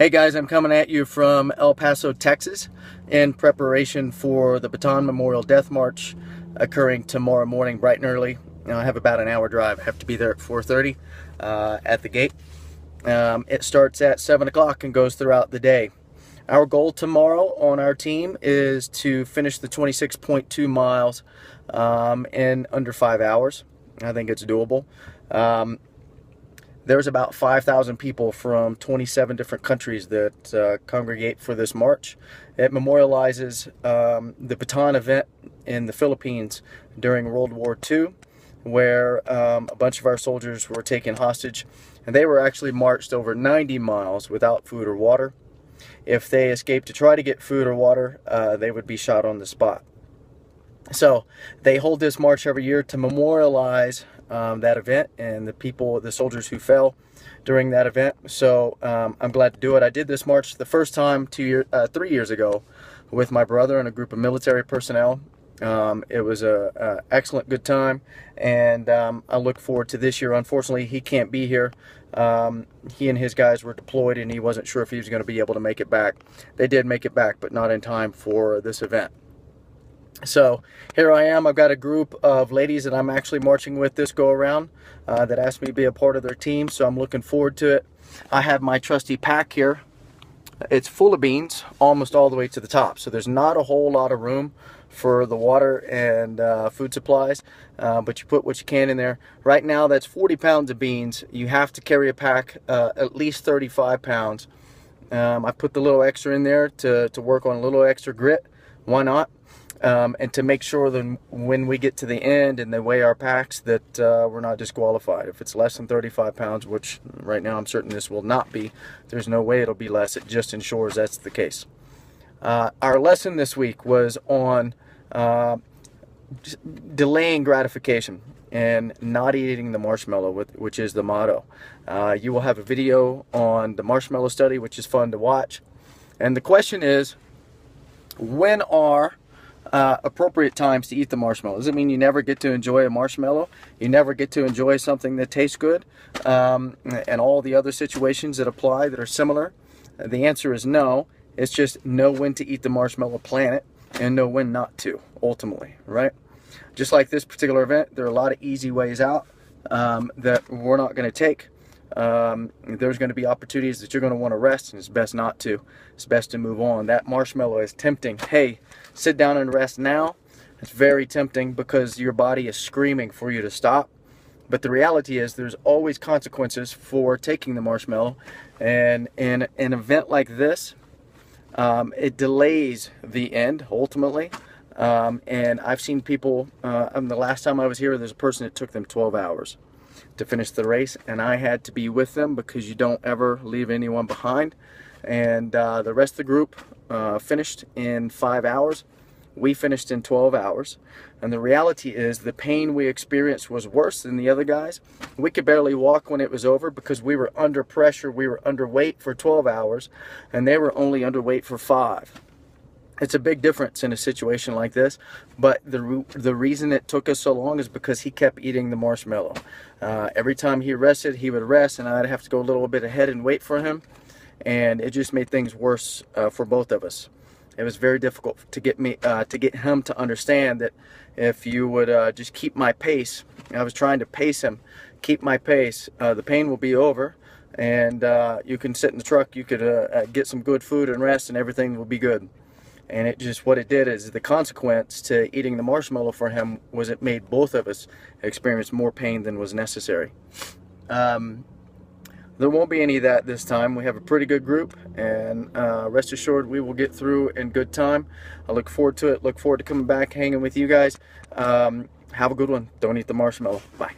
Hey guys, I'm coming at you from El Paso, Texas in preparation for the Bataan Memorial Death March occurring tomorrow morning bright and early. I have about an hour drive. I have to be there at 4:30 at the gate. It starts at 7 o'clock and goes throughout the day. Our goal tomorrow on our team is to finish the 26.2 miles in under 5 hours. I think it's doable. There's about 5,000 people from 27 different countries that congregate for this march. It memorializes the Bataan event in the Philippines during World War II, where a bunch of our soldiers were taken hostage, and they were actually marched over 90 miles without food or water. If they escaped to try to get food or water, they would be shot on the spot. So they hold this march every year to memorialize that event and the soldiers who fell during that event. So I'm glad to do it. I did this march the first time 3 years ago with my brother and a group of military personnel. It was a excellent good time, and I look forward to this year. Unfortunately, he can't be here. He and his guys were deployed, and he wasn't sure if he was going to be able to make it back. They did make it back, but not in time for this event. So here I am. I've got a group of ladies that I'm actually marching with this go around that asked me to be a part of their team, so I'm looking forward to it. I have my trusty pack here. It's full of beans almost all the way to the top, so there's not a whole lot of room for the water and food supplies, but you put what you can in there. Right now that's 40 pounds of beans. You have to carry a pack at least 35 pounds. I put the little extra in there to work on a little extra grit. Why not? And to make sure that when we get to the end and they weigh our packs that we're not disqualified. If it's less than 35 pounds, which right now I'm certain this will not be, there's no way it'll be less. It just ensures that's the case. Our lesson this week was on delaying gratification and not eating the marshmallow, which is the motto. You will have a video on the marshmallow study, which is fun to watch. And the question is, when are appropriate times to eat the marshmallow? Does it mean you never get to enjoy a marshmallow? You never get to enjoy something that tastes good? And all the other situations that apply that are similar? The answer is no. It's just know when to eat the marshmallow, plan it, and know when not to, ultimately, right? Just like this particular event, there are a lot of easy ways out that we're not going to take. There's going to be opportunities that you're going to want to rest, and it's best not to. It's best to move on. That marshmallow is tempting. Hey, sit down and rest now. It's very tempting because your body is screaming for you to stop. But the reality is there's always consequences for taking the marshmallow. And in an event like this, it delays the end, ultimately. And I've seen people, the last time I was here, there's a person that took them 12 hours to finish the race, and I had to be with them because you don't ever leave anyone behind. And the rest of the group finished in 5 hours. We finished in 12 hours. And the reality is the pain we experienced was worse than the other guys. We could barely walk when it was over because we were under pressure. We were underweight for 12 hours, and they were only underweight for 5. It's a big difference in a situation like this, but the reason it took us so long is because he kept eating the marshmallow. Every time he rested, he would rest, and I'd have to go a little bit ahead and wait for him, and it just made things worse for both of us. It was very difficult to get him to understand that if you would just keep my pace, I was trying to pace him, keep my pace, the pain will be over, and you can sit in the truck, you could get some good food and rest, and everything will be good. And it just, what it did is the consequence to eating the marshmallow for him was it made both of us experience more pain than was necessary. There won't be any of that this time. We have a pretty good group, and rest assured we will get through in good time. I look forward to it. Look forward to coming back, hanging with you guys. Have a good one. Don't eat the marshmallow. Bye.